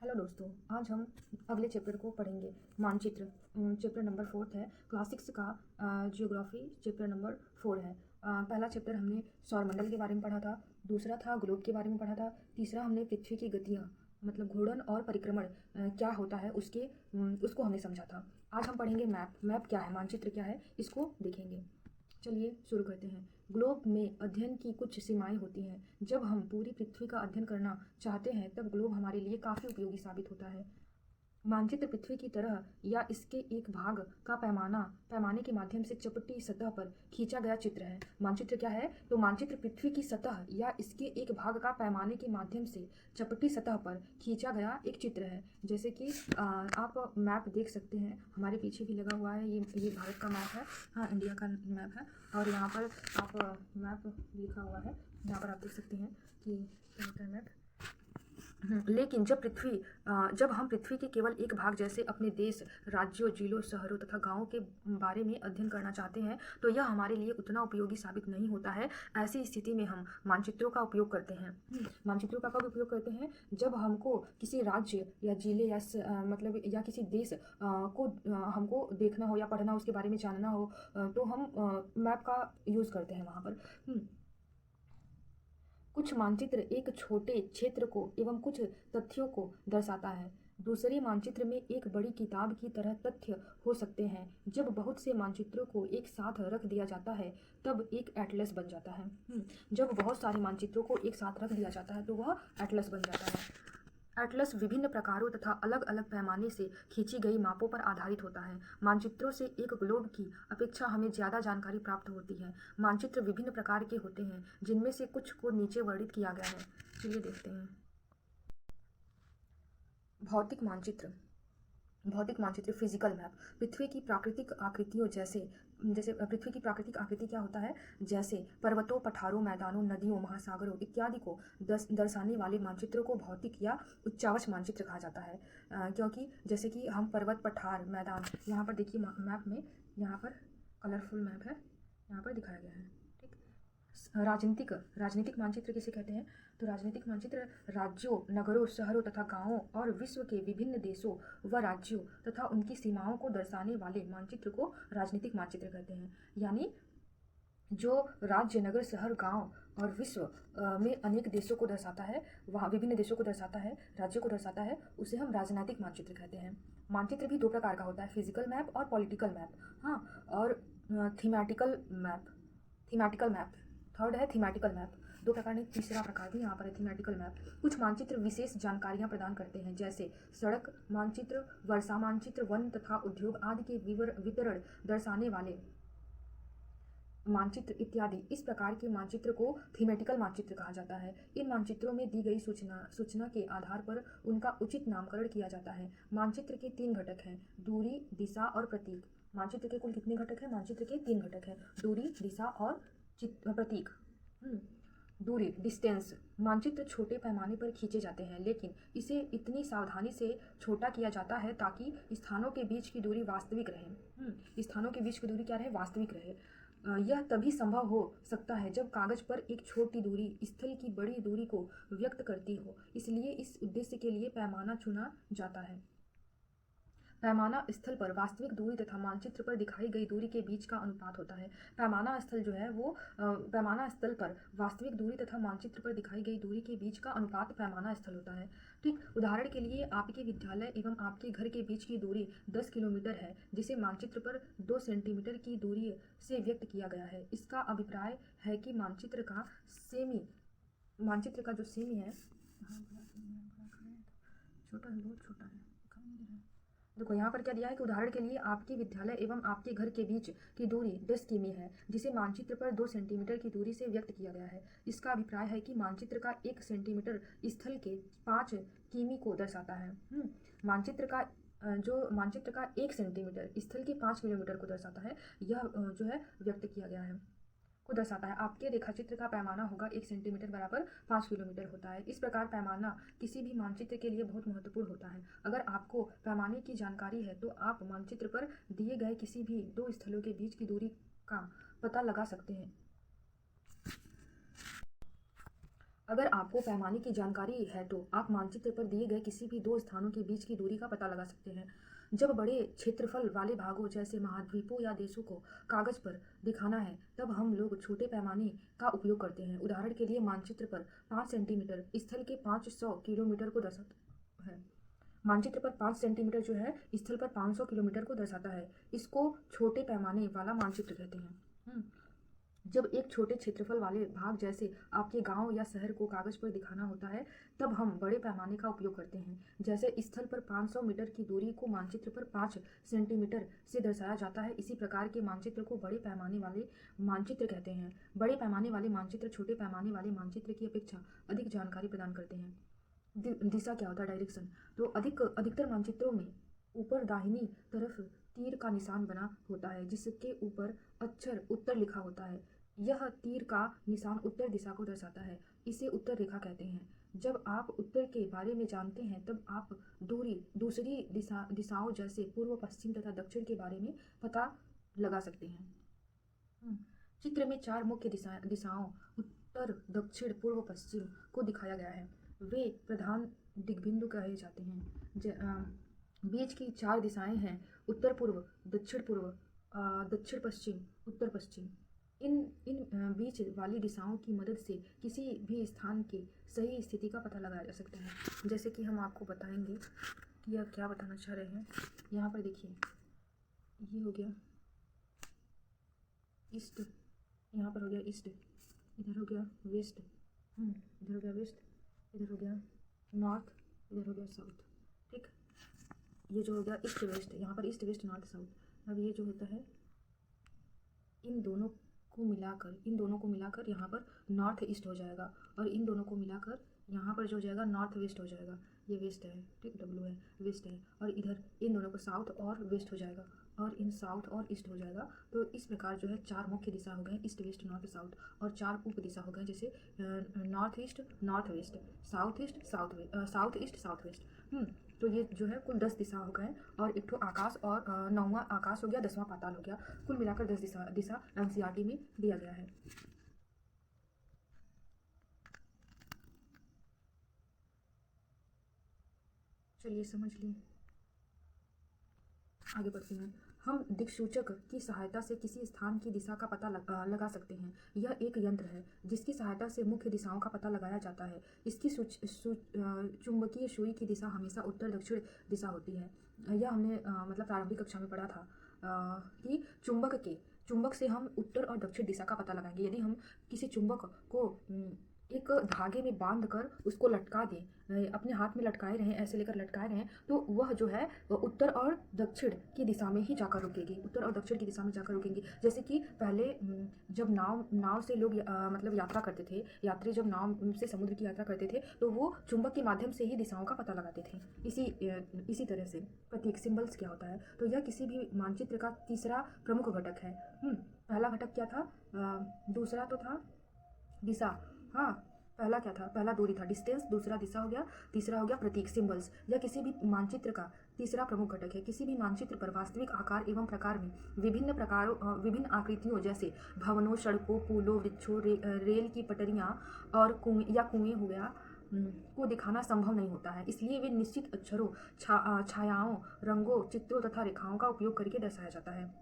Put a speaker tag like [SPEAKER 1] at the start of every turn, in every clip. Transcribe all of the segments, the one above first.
[SPEAKER 1] Hello दोस्तों, आज हम अगले चैप्टर को पढ़ेंगे। मानचित्र चैप्टर नंबर 4 है। क्लास 6 का जियोग्राफी चैप्टर नंबर 4 है। पहला चैप्टर हमने सौरमंडल के बारे में पढ़ा था, दूसरा था ग्लोब के बारे में पढ़ा था, तीसरा हमने पृथ्वी की गतियाँ मतलब घूर्णन और परिक्रमण क्या होता है उसको हमने समझा था। आज हम पढ़ेंगे मैप क्या है, मानचित्र क्या है, इसको देखेंगे। चलिए शुरू करते हैं। ग्लोब में अध्ययन की कुछ सीमाएं होती हैं। जब हम पूरी पृथ्वी का अध्ययन करना चाहते हैं तब ग्लोब हमारे लिए काफ़ी उपयोगी साबित होता है। मानचित्र पृथ्वी की तरह या इसके एक भाग का पैमाने के माध्यम से चपटी सतह पर खींचा गया चित्र है। मानचित्र क्या है? तो मानचित्र पृथ्वी की सतह या इसके एक भाग का पैमाने के माध्यम से चपटी सतह पर खींचा गया एक चित्र है। जैसे कि आप मैप देख सकते हैं, हमारे पीछे भी लगा हुआ है। ये भारत का मैप है, हाँ इंडिया का मैप है। और यहाँ पर आप मैप लिखा हुआ है, यहाँ पर आप देख सकते हैं कि क्या होता है मैप। लेकिन जब हम पृथ्वी के केवल एक भाग जैसे अपने देश, राज्यों, जिलों, शहरों तथा गांवों के बारे में अध्ययन करना चाहते हैं तो यह हमारे लिए उतना उपयोगी साबित नहीं होता है। ऐसी स्थिति में हम मानचित्रों का उपयोग करते हैं। मानचित्रों का कब उपयोग करते हैं? जब हमको किसी राज्य या जिले मतलब या किसी देश को हमको देखना हो या पढ़ना हो, उसके बारे में जानना हो, तो हम मैप का यूज़ करते हैं वहाँ पर। कुछ मानचित्र एक छोटे क्षेत्र को एवं कुछ तथ्यों को दर्शाता है। दूसरे मानचित्र में एक बड़ी किताब की तरह तथ्य हो सकते हैं। जब बहुत से मानचित्रों को एक साथ रख दिया जाता है तब एक एटलस बन जाता है। जब बहुत सारे मानचित्रों को एक साथ रख दिया जाता है तो वह एटलस बन जाता है। एटलस विभिन्न प्रकारों तथा अलग अलग पैमाने से खींची गई मापों पर आधारित होता है। मानचित्रों से एक ग्लोब की अपेक्षा हमें ज़्यादा जानकारी प्राप्त होती है। मानचित्र विभिन्न प्रकार के होते हैं, जिनमें से कुछ को नीचे वर्णित किया गया है। चलिए देखते हैं। भौतिक मानचित्र फिजिकल मैप। पृथ्वी की प्राकृतिक आकृतियों जैसे पृथ्वी की प्राकृतिक आकृति क्या होता है, जैसे पर्वतों, पठारों, मैदानों, नदियों, महासागरों इत्यादि को दर्शाने वाले मानचित्रों को भौतिक या उच्चावच मानचित्र कहा जाता है। क्योंकि जैसे कि हम पर्वत, पठार, मैदान, यहाँ पर देखिए मैप में यहाँ पर कलरफुल मैप है, यहाँ पर दिखाया गया है। राजनीतिक मानचित्र किसे कहते हैं? तो राजनीतिक मानचित्र राज्यों, नगरों, शहरों तथा गांवों और विश्व के विभिन्न देशों व राज्यों तथा उनकी सीमाओं को दर्शाने वाले मानचित्र को राजनीतिक मानचित्र कहते हैं। यानी जो राज्य, नगर, शहर, गांव और विश्व में अनेक देशों को दर्शाता है, वहाँ विभिन्न देशों को दर्शाता है, राज्यों को दर्शाता है, उसे हम राजनीतिक मानचित्र कहते हैं। मानचित्र भी दो प्रकार का होता है, फिजिकल मैप और पॉलिटिकल मैप। हाँ, और थीमेटिकल मैप थर्ड है थीमेटिकल मैप। दो प्रकार ने, तीसरा प्रकार भी यहाँ पर है थीमेटिकल मैप। कुछ मानचित्र विशेष जानकारियाँ प्रदान करते हैं, जैसे सड़क मानचित्र, वर्षा मानचित्र, वन तथा उद्योग आदि के वितरण दर्शाने वाले मानचित्र इत्यादि। इस प्रकार के मानचित्र को थीमेटिकल मानचित्र कहा जाता है। इन मानचित्रों में दी गई सूचना के आधार पर उनका उचित नामकरण किया जाता है। मानचित्र के 3 घटक हैं, दूरी, दिशा और प्रतीक। मानचित्र के कुल कितने घटक हैं? मानचित्र के 3 घटक हैं, दूरी, दिशा और प्रतीक। दूरी, डिस्टेंस। मानचित्र छोटे पैमाने पर खींचे जाते हैं, लेकिन इसे इतनी सावधानी से छोटा किया जाता है ताकि स्थानों के बीच की दूरी वास्तविक रहे। स्थानों के बीच की दूरी क्या रहे? वास्तविक रहे। यह तभी संभव हो सकता है जब कागज पर एक छोटी दूरी स्थल की बड़ी दूरी को व्यक्त करती हो। इसलिए इस उद्देश्य के लिए पैमाना चुना जाता है। पैमाना स्थल पर वास्तविक दूरी तथा मानचित्र पर दिखाई गई दूरी के बीच का अनुपात होता है। पैमाना स्थल जो है वो पैमाना स्थल पर वास्तविक दूरी तथा मानचित्र पर दिखाई गई दूरी के बीच का अनुपात पैमाना स्थल होता है। ठीक, उदाहरण के लिए आपके विद्यालय एवं आपके घर के बीच की दूरी 10 किलोमीटर है, जिसे मानचित्र पर 2 सेंटीमीटर की दूरी से व्यक्त किया गया है। इसका अभिप्राय है कि मानचित्र का जो सेमी है, छोटा है, बहुत छोटा है, देखो यहाँ पर क्या दिया है कि उदाहरण के लिए आपके विद्यालय एवं आपके घर के बीच की दूरी 10 किमी है, जिसे मानचित्र पर 2 सेंटीमीटर की दूरी से व्यक्त किया गया है। इसका अभिप्राय है कि मानचित्र का 1 सेंटीमीटर स्थल के 5 किमी को दर्शाता है। मानचित्र का 1 सेंटीमीटर स्थल के 5 किलोमीटर को दर्शाता है, यह जो है व्यक्त किया गया है, को दर्शाता है। आपके रेखाचित्र का पैमाना होगा 1 सेंटीमीटर बराबर 5 किलोमीटर होता है। इस प्रकार पैमाना किसी भी मानचित्र के लिए बहुत महत्वपूर्ण होता है। अगर आपको पैमाने की जानकारी है तो आप मानचित्र पर दिए गए किसी भी 2 स्थलों के बीच की दूरी का पता लगा सकते हैं। अगर आपको पैमाने की जानकारी है तो आप मानचित्र पर दिए गए किसी भी दो स्थानों के बीच की दूरी का पता लगा सकते हैं। जब बड़े क्षेत्रफल वाले भागों जैसे महाद्वीपों या देशों को कागज पर दिखाना है तब हम लोग छोटे पैमाने का उपयोग करते हैं। उदाहरण के लिए मानचित्र पर 5 सेंटीमीटर स्थल के 500 किलोमीटर को दर्शाता है। मानचित्र पर 5 सेंटीमीटर जो है स्थल पर 500 किलोमीटर को दर्शाता है। इसको छोटे पैमाने वाला मानचित्र कहते हैं। जब एक छोटे क्षेत्रफल वाले भाग जैसे आपके गांव या शहर को कागज पर दिखाना होता है तब हम बड़े पैमाने का उपयोग करते हैं। जैसे स्थल पर 500 मीटर की दूरी को मानचित्र पर 5 सेंटीमीटर से दर्शाया जाता है, इसी प्रकार के मानचित्र को बड़े पैमाने वाले मानचित्र कहते हैं। बड़े पैमाने वाले मानचित्र छोटे पैमाने वाले मानचित्र की अपेक्षा अधिक जानकारी प्रदान करते हैं। दिशा क्या होता है? डायरेक्शन। तो अधिकतर मानचित्रों में ऊपर दाहिनी तरफ तीर का निशान बना होता है जिसके ऊपर अक्षर उत्तर लिखा होता है। यह तीर का निशान उत्तर दिशा को दर्शाता है। इसे उत्तर रेखा कहते हैं। जब आप उत्तर के बारे में जानते हैं तब आप दूसरी दिशाओं जैसे पूर्व पश्चिम तथा दक्षिण के बारे में पता लगा सकते हैं। चित्र में 4 मुख्य दिशाओं उत्तर दक्षिण पूर्व पश्चिम को दिखाया गया है। वे प्रधान दिग्बिंदु कहे जाते हैं। बीच की 4 दिशाएं हैं उत्तर पूर्व, दक्षिण पूर्व, दक्षिण पश्चिम, उत्तर पश्चिम। इन बीच वाली दिशाओं की मदद से किसी भी स्थान की सही स्थिति का पता लगाया जा सकता है। जैसे कि हम आपको बताएंगे कि यह क्या बताना चाह रहे हैं। यहाँ पर देखिए, ये हो गया ईस्ट, यहाँ पर हो गया ईस्ट, इधर हो गया वेस्ट, इधर हो गया वेस्ट, इधर हो गया नॉर्थ, इधर हो गया साउथ। ठीक, ये जो हो गया ईस्ट वेस्ट, यहाँ पर ईस्ट वेस्ट नॉर्थ साउथ। अब ये जो होता है इन दोनों को मिलाकर यहाँ पर नॉर्थ ईस्ट हो जाएगा और इन दोनों को मिलाकर यहाँ पर जो हो जाएगा नॉर्थ वेस्ट हो जाएगा। ये वेस्ट है, ठीक, डब्लू है, वेस्ट है, और इधर इन दोनों को साउथ और वेस्ट हो जाएगा और इन साउथ और ईस्ट हो जाएगा। तो इस प्रकार जो है 4 मुख्य दिशा हो गए, ईस्ट वेस्ट नॉर्थ साउथ, और 4 उप दिशा हो गए जैसे north east north west, south east south east south west. तो ये जो है कुल 10 दिशा हो गए और एक ठो आकाश और 9वां आकाश हो गया, 10वां पाताल हो गया। कुल मिलाकर 10 दिशा एनसीईआरटी में दिया गया है। चलिए समझ लिए, आगे बढ़ते हैं। हम दिक्सूचक की सहायता से किसी स्थान की दिशा का पता लगा सकते हैं। यह एक यंत्र है जिसकी सहायता से मुख्य दिशाओं का पता लगाया जाता है। इसकी चुंबकीय सुई की दिशा हमेशा उत्तर दक्षिण दिशा होती है। यह हमने मतलब प्रारंभिक कक्षा में पढ़ा था कि चुंबक से हम उत्तर और दक्षिण दिशा का पता लगाएंगे। यदि हम किसी चुंबक को एक धागे में बांध कर उसको लटका दें, अपने हाथ में लटकाए रहें, ऐसे लेकर लटकाए रहें, तो वह जो है उत्तर और दक्षिण की दिशा में ही जाकर रुकेगी, उत्तर और दक्षिण की दिशा में जाकर रुकेंगी। जैसे कि पहले जब नाव से लोग मतलब यात्रा करते थे, यात्री जब नाव से समुद्र की यात्रा करते थे तो वो चुंबक के माध्यम से ही दिशाओं का पता लगाते थे। इसी तरह से प्रतीक सिंबल्स क्या होता है, तो यह किसी भी मानचित्र का तीसरा प्रमुख घटक है। पहला घटक क्या था? दूसरा तो था दिशा। हाँ, पहला क्या था? पहला दूरी था, डिस्टेंस, दूसरा दिशा हो गया, तीसरा हो गया प्रतीक सिंबल्स। यह किसी भी मानचित्र का तीसरा प्रमुख घटक है। किसी भी मानचित्र पर वास्तविक आकार एवं प्रकार में विभिन्न आकृतियों जैसे भवनों, सड़कों, पुलों, वृक्षों, रेल की पटरियाँ और कुएं हो गया को दिखाना संभव नहीं होता है। इसलिए वे निश्चित अक्षरों, छायाओं, रंगों, चित्रों तथा रेखाओं का उपयोग करके दर्शाया जाता है।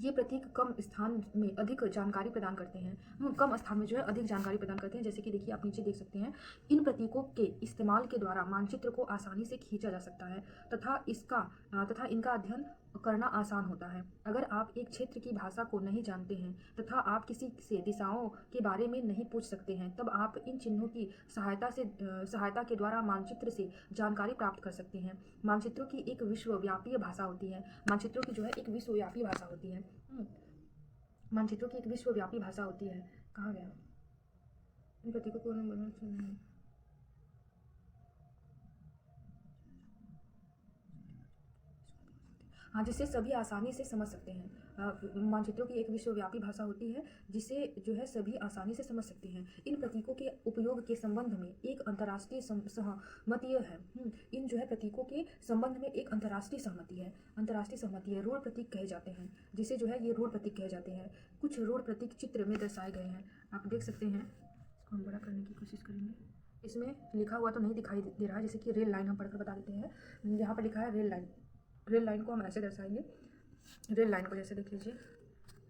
[SPEAKER 1] ये प्रतीक कम स्थान में अधिक जानकारी प्रदान करते हैं। कम स्थान में जो है अधिक जानकारी प्रदान करते हैं। जैसे कि देखिए, आप नीचे देख सकते हैं, इन प्रतीकों के इस्तेमाल के द्वारा मानचित्र को आसानी से खींचा जा सकता है तथा इनका अध्ययन करना आसान होता है। अगर आप एक क्षेत्र की भाषा को नहीं जानते हैं तथा आप किसी से दिशाओं के बारे में नहीं पूछ सकते हैं, तब आप इन चिन्हों की सहायता के द्वारा मानचित्र से जानकारी प्राप्त कर सकते हैं। मानचित्रों की एक विश्वव्यापी भाषा होती है। मानचित्रों की जो है एक विश्वव्यापी भाषा होती है। मानचित्रों की एक विश्वव्यापी भाषा होती है। कहाँ गया? इन प्रतीकों को हाँ, जिसे सभी आसानी से समझ सकते हैं। मानचित्रों की एक विश्वव्यापी भाषा होती है जिसे जो है सभी आसानी से समझ सकते हैं। इन प्रतीकों के उपयोग के संबंध में एक अंतर्राष्ट्रीय सहमति है। इन जो है प्रतीकों के संबंध में एक अंतर्राष्ट्रीय सहमति है। रोड प्रतीक कहे जाते हैं, जिसे जो है ये रोड प्रतीक कहे जाते हैं। कुछ रोड प्रतीक चित्र में दर्शाए गए हैं, आप देख सकते हैं। इसको हम बड़ा करने की कोशिश करेंगे। इसमें लिखा हुआ तो नहीं दिखाई दे रहा है, जैसे कि रेल लाइन हम पढ़कर बता देते हैं। यहाँ पर लिखा है रेल लाइन। रेल लाइन को हम ऐसे दर्शाएंगे। रेल लाइन को जैसे देख लीजिए,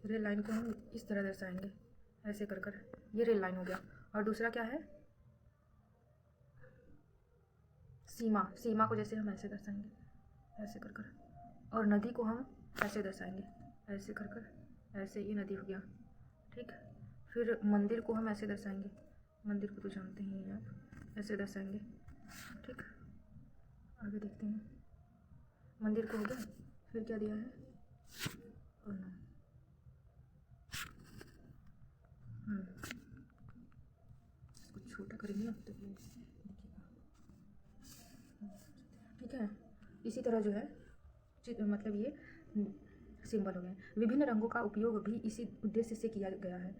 [SPEAKER 1] रेल लाइन को हम इस तरह दर्शाएंगे, ऐसे कर कर। ये रेल लाइन हो गया। और दूसरा क्या है, सीमा। सीमा को जैसे हम ऐसे दर्शाएंगे, ऐसे कर कर। और नदी को हम ऐसे दर्शाएंगे, ऐसे कर कर, ऐसे। ये नदी हो गया, ठीक। फिर मंदिर को हम ऐसे दर्शाएंगे। मंदिर को तो जानते ही हैं आप, ऐसे दर्शाएंगे, ठीक। आगे देखते हैं। मंदिर को हो गया। फिर क्या दिया है, इसको छोटा करेंगे अब तो देखिएगा, ठीक है। इसी तरह जो है मतलब ये सिंबल हो गए। विभिन्न रंगों का उपयोग भी इसी उद्देश्य से किया गया है।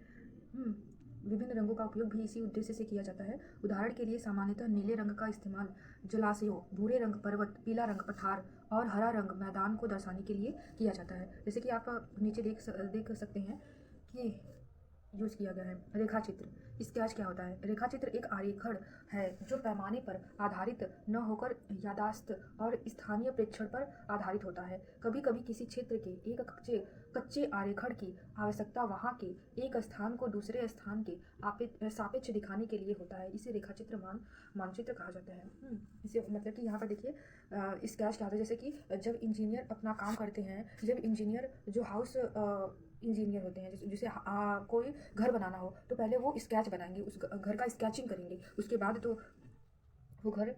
[SPEAKER 1] विभिन्न रंगों का उपयोग भी इसी उद्देश्य से किया जाता है। उदाहरण के लिए सामान्यतः नीले रंग का इस्तेमाल जलाशयों, भूरे रंग पर्वत, पीला रंग पठार और हरा रंग मैदान को दर्शाने के लिए किया जाता है। जैसे कि आप नीचे देख सकते हैं कि यूज़ किया गया है रेखा चित्र। स्केच क्या होता है, रेखा चित्र एक आरेखण है जो पैमाने पर आधारित न होकर याददाश्त और स्थानीय प्रेक्षण पर आधारित होता है। कभी कभी किसी क्षेत्र के एक कच्चे आरेखण की आवश्यकता वहाँ के एक स्थान को दूसरे स्थान के सापेक्ष दिखाने के लिए होता है। इसे रेखाचित्र मानचित्र कहा जाता है। इसे मतलब कि यहाँ पर देखिए स्केच क्या होता है, जैसे कि जब इंजीनियर अपना काम करते हैं, जब इंजीनियर जो हाउस इंजीनियर होते हैं, जैसे कोई घर बनाना हो तो पहले वो स्केच बनाएंगे, उस घर का स्केचिंग करेंगे, उसके बाद तो वो घर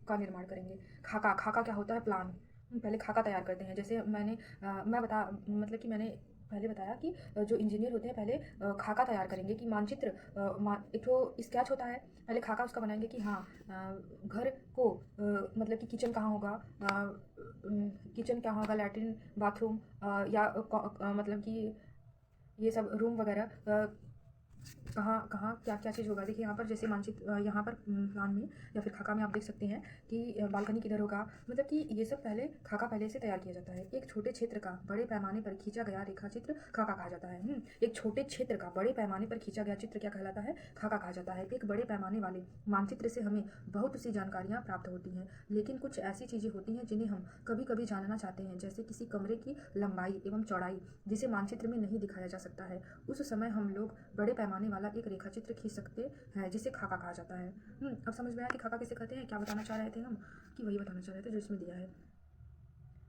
[SPEAKER 1] का निर्माण करेंगे। खाका क्या होता है, प्लान। पहले खाका तैयार करते हैं। जैसे मतलब कि मैंने पहले बताया कि जो इंजीनियर होते हैं पहले खाका तैयार करेंगे कि मानचित्र, एक तो स्केच होता है, पहले खाका उसका बनाएंगे कि हाँ घर को मतलब कि किचन कहाँ होगा, किचन क्या होगा, लैट्रिन, बाथरूम, या मतलब कि ये सब रूम वगैरह कहाँ कहाँ क्या क्या चीज़ होगा। देखिए यहाँ पर जैसे मानचित्र, यहाँ पर प्लान में या फिर खाका में आप देख सकते हैं कि बालकनी किधर होगा। मतलब कि ये सब खाका पहले से तैयार किया जाता है। एक छोटे क्षेत्र का बड़े पैमाने पर खींचा गया रेखा चित्र खाका कहा जाता है। एक छोटे क्षेत्र का बड़े पैमाने पर खींचा गया चित्र क्या कहलाता है, खाका कहा जाता है। एक बड़े पैमाने वाले मानचित्र से हमें बहुत सी जानकारियाँ प्राप्त होती हैं, लेकिन कुछ ऐसी चीज़ें होती हैं जिन्हें हम कभी कभी जानना चाहते हैं, जैसे किसी कमरे की लंबाई एवं चौड़ाई, जिसे मानचित्र में नहीं दिखाया जा सकता है। उस समय हम लोग बड़े पैमाने वाला एक रेखा चित्र खींच सकते हैं, जिसे खाका कहा जाता है। अब समझ में आया कि खाका किसे कहते हैं। क्या बताना चाह रहे थे हम, कि वही बताना चाह रहे थे जो इसमें दिया है।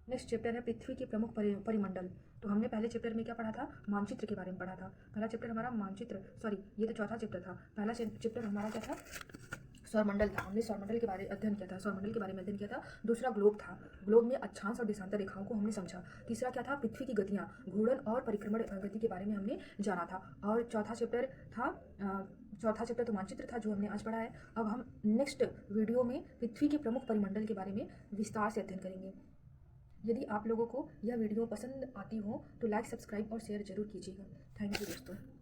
[SPEAKER 1] नेक्स्ट चैप्टर है पृथ्वी के प्रमुख परिमंडल। तो हमने पहले चैप्टर में क्या पढ़ा था, मानचित्र के बारे में पढ़ा था। पहला चैप्टर हमारा मानचित्र, सॉरी ये तो चौथा चैप्टर था। पहला चैप्टर हमारा क्या था, सौरमंडल था। हमने सौरमंडल के बारे अध्ययन किया था, सौरमंडल के बारे में अध्ययन किया था। दूसरा ग्लोब था, ग्लोब में अक्षांश और देशांतर रेखाओं को हमने समझा। तीसरा क्या था, पृथ्वी की गतियाँ, घूर्णन और परिक्रमण गति के बारे में हमने जाना था। और चौथा चैप्टर तो मानचित्र था जो हमने आज पढ़ा है। अब हम नेक्स्ट वीडियो में पृथ्वी के प्रमुख परिमंडल के बारे में विस्तार से अध्ययन करेंगे। यदि आप लोगों को यह वीडियो पसंद आती हो तो लाइक, सब्सक्राइब और शेयर जरूर कीजिएगा। थैंक यू दोस्तों।